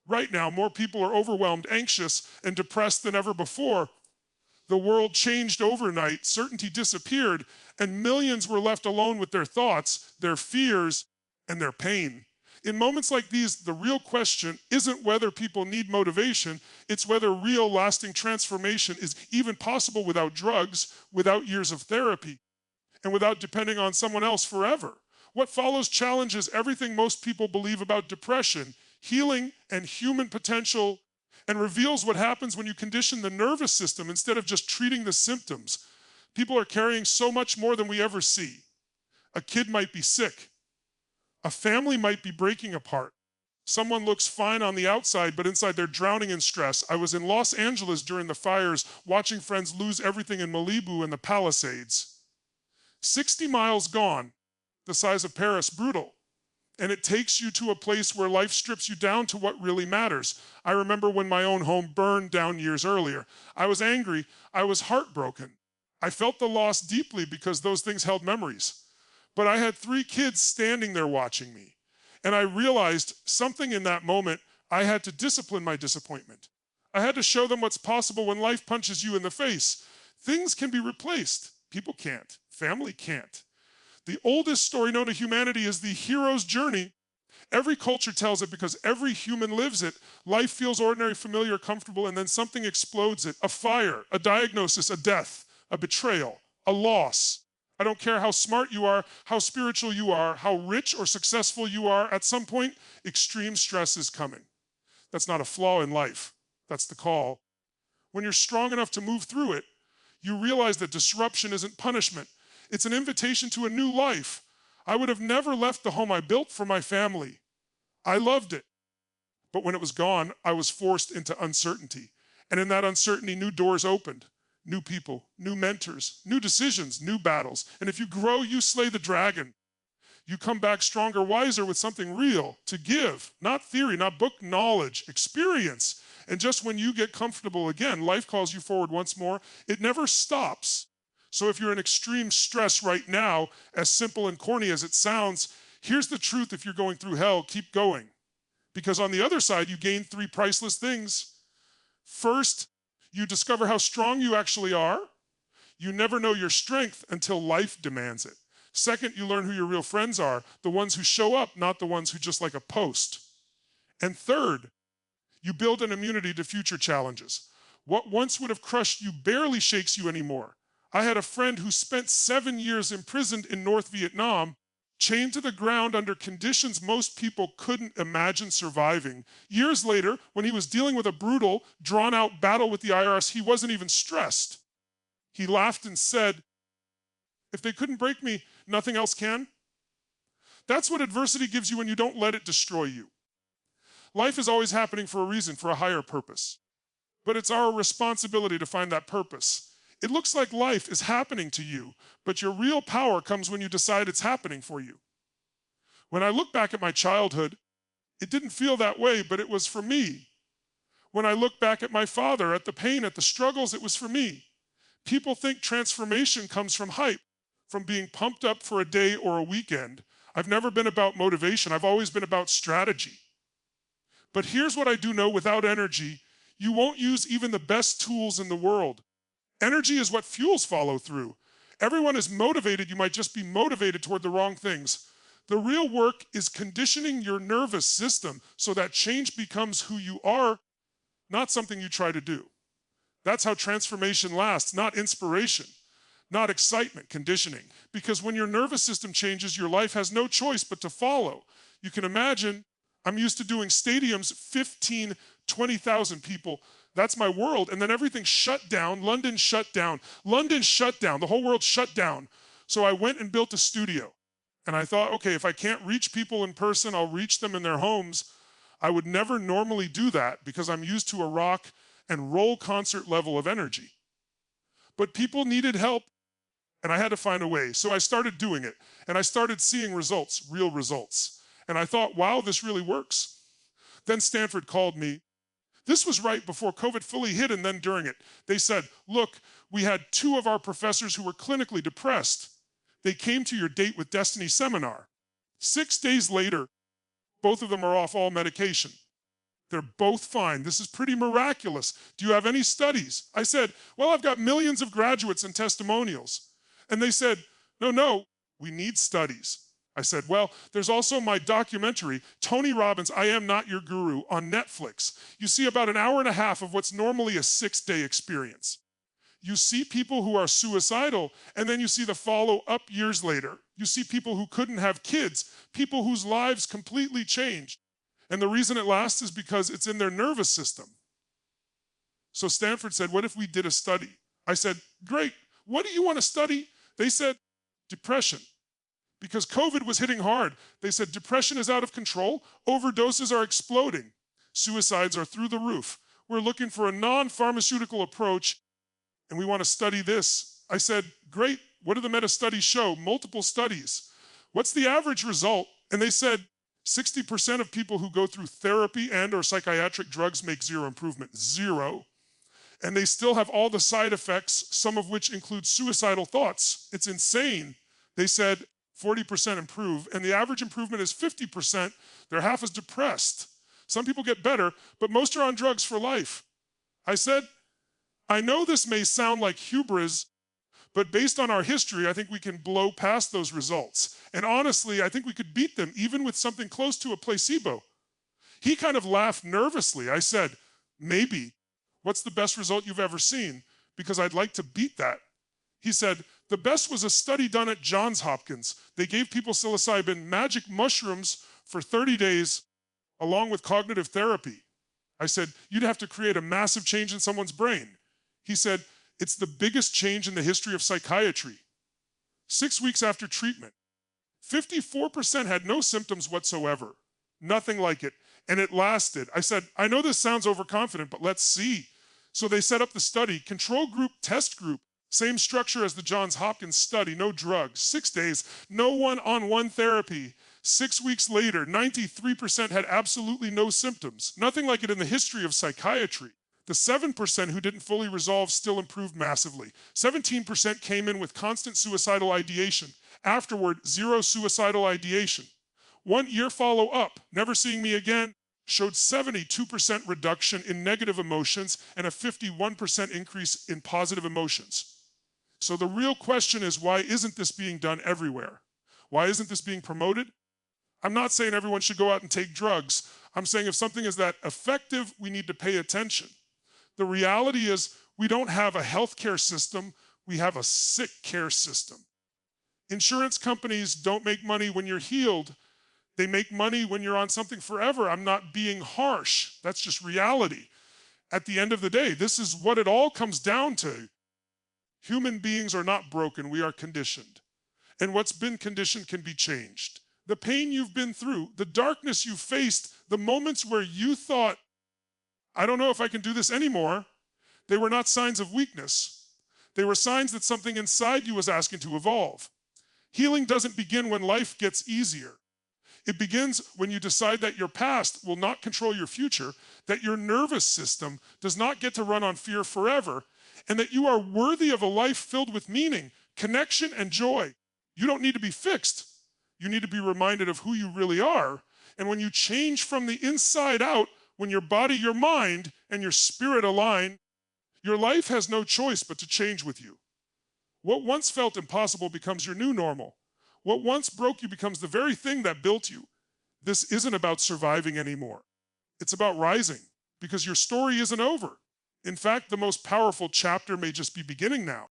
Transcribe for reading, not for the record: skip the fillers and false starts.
Right now, more people are overwhelmed, anxious, and depressed than ever before. The world changed overnight, certainty disappeared, and millions were left alone with their thoughts, their fears, and their pain. In moments like these, the real question isn't whether people need motivation, it's whether real lasting transformation is even possible without drugs, without years of therapy, and without depending on someone else forever. What follows challenges everything most people believe about depression, healing, and human potential, and reveals what happens when you condition the nervous system instead of just treating the symptoms. People are carrying so much more than we ever see. A kid might be sick. A family might be breaking apart. Someone looks fine on the outside, but inside they're drowning in stress. I was in Los Angeles during the fires, watching friends lose everything in Malibu and the Palisades. 60 miles gone, the size of Paris, brutal. And it takes you to a place where life strips you down to what really matters. I remember when my own home burned down years earlier. I was angry. I was heartbroken. I felt the loss deeply because those things held memories. But I had 3 kids standing there watching me. And I realized something in that moment. I had to discipline my disappointment. I had to show them what's possible when life punches you in the face. Things can be replaced. People can't. Family can't. The oldest story known to humanity is the hero's journey. Every culture tells it because every human lives it. Life feels ordinary, familiar, comfortable, and then something explodes it. A fire, a diagnosis, a death, a betrayal, a loss. I don't care how smart you are, how spiritual you are, how rich or successful you are, at some point, extreme stress is coming. That's not a flaw in life. That's the call. When you're strong enough to move through it, you realize that disruption isn't punishment. It's an invitation to a new life. I would have never left the home I built for my family. I loved it. But when it was gone, I was forced into uncertainty. And in that uncertainty, new doors opened. New people, new mentors, new decisions, new battles. And if you grow, you slay the dragon. You come back stronger, wiser, with something real to give. Not theory, not book knowledge, experience. And just when you get comfortable again, life calls you forward once more. It never stops. So if you're in extreme stress right now, as simple and corny as it sounds, here's the truth. If you're going through hell, keep going. Because on the other side, you gain 3 priceless things. First, you discover how strong you actually are. You never know your strength until life demands it. Second, you learn who your real friends are, the ones who show up, not the ones who just like a post. And third, you build an immunity to future challenges. What once would have crushed you barely shakes you anymore. I had a friend who spent 7 years imprisoned in North Vietnam, chained to the ground under conditions most people couldn't imagine surviving. Years later, when he was dealing with a brutal, drawn-out battle with the IRS, he wasn't even stressed. He laughed and said, "If they couldn't break me, nothing else can." That's what adversity gives you when you don't let it destroy you. Life is always happening for a reason, for a higher purpose. But it's our responsibility to find that purpose. It looks like life is happening to you, but your real power comes when you decide it's happening for you. When I look back at my childhood, it didn't feel that way, but it was for me. When I look back at my father, at the pain, at the struggles, it was for me. People think transformation comes from hype, from being pumped up for a day or a weekend. I've never been about motivation. I've always been about strategy. But here's what I do know: without energy, you won't use even the best tools in the world. Energy is what fuels follow through. Everyone is motivated. You might just be motivated toward the wrong things. The real work is conditioning your nervous system so that change becomes who you are, not something you try to do. That's how transformation lasts, not inspiration, not excitement, conditioning. Because when your nervous system changes, your life has no choice but to follow. You can imagine, I'm used to doing stadiums, 15, 20,000 people. That's my world. And then everything shut down. London shut down. London shut down. The whole world shut down. So I went and built a studio. And I thought, okay, if I can't reach people in person, I'll reach them in their homes. I would never normally do that because I'm used to a rock and roll concert level of energy. But people needed help, and I had to find a way. So I started doing it, and I started seeing results, real results. And I thought, wow, this really works. Then Stanford called me. This was right before COVID fully hit, and then during it. They said, look, we had 2 of our professors who were clinically depressed. They came to your Date with Destiny seminar. 6 days later, both of them are off all medication. They're both fine. This is pretty miraculous. Do you have any studies? I said, well, I've got millions of graduates and testimonials. And they said, no, we need studies. I said, well, there's also my documentary, Tony Robbins, I Am Not Your Guru, on Netflix. You see about an hour and a half of what's normally a 6-day experience. You see people who are suicidal, and then you see the follow-up years later. You see people who couldn't have kids, people whose lives completely changed. And the reason it lasts is because it's in their nervous system. So Stanford said, what if we did a study? I said, great. What do you want to study? They said, depression. Because COVID was hitting hard. They said, depression is out of control. Overdoses are exploding. Suicides are through the roof. We're looking for a non-pharmaceutical approach, and we want to study this. I said, great. What do the meta-studies show? Multiple studies. What's the average result? And they said, 60% of people who go through therapy and or psychiatric drugs make zero improvement. Zero. And they still have all the side effects, some of which include suicidal thoughts. It's insane. They said 40% improve, and the average improvement is 50%. They're half as depressed. Some people get better, but most are on drugs for life. I said, I know this may sound like hubris, but based on our history, I think we can blow past those results. And honestly, I think we could beat them, even with something close to a placebo. He kind of laughed nervously. I said, maybe. What's the best result you've ever seen? Because I'd like to beat that. He said, the best was a study done at Johns Hopkins. They gave people psilocybin, magic mushrooms, for 30 days, along with cognitive therapy. I said, you'd have to create a massive change in someone's brain. He said, it's the biggest change in the history of psychiatry. 6 weeks after treatment, 54% had no symptoms whatsoever. Nothing like it. And it lasted. I said, I know this sounds overconfident, but let's see. So they set up the study, control group, test group, same structure as the Johns Hopkins study, no drugs, 6 days, no one-on-one therapy. 6 weeks later, 93% had absolutely no symptoms. Nothing like it in the history of psychiatry. The 7% who didn't fully resolve still improved massively. 17% came in with constant suicidal ideation. Afterward, zero suicidal ideation. 1 year follow-up, never seeing me again, showed 72% reduction in negative emotions and a 51% increase in positive emotions. So the real question is, why isn't this being done everywhere? Why isn't this being promoted? I'm not saying everyone should go out and take drugs. I'm saying if something is that effective, we need to pay attention. The reality is we don't have a healthcare system, we have a sick care system. Insurance companies don't make money when you're healed. They make money when you're on something forever. I'm not being harsh. That's just reality. At the end of the day, this is what it all comes down to. Human beings are not broken, we are conditioned. And what's been conditioned can be changed. The pain you've been through, the darkness you faced, the moments where you thought, I don't know if I can do this anymore, they were not signs of weakness. They were signs that something inside you was asking to evolve. Healing doesn't begin when life gets easier. It begins when you decide that your past will not control your future, that your nervous system does not get to run on fear forever, and that you are worthy of a life filled with meaning, connection, and joy. You don't need to be fixed. You need to be reminded of who you really are. And when you change from the inside out, when your body, your mind, and your spirit align, your life has no choice but to change with you. What once felt impossible becomes your new normal. What once broke you becomes the very thing that built you. This isn't about surviving anymore. It's about rising, because your story isn't over. In fact, the most powerful chapter may just be beginning now.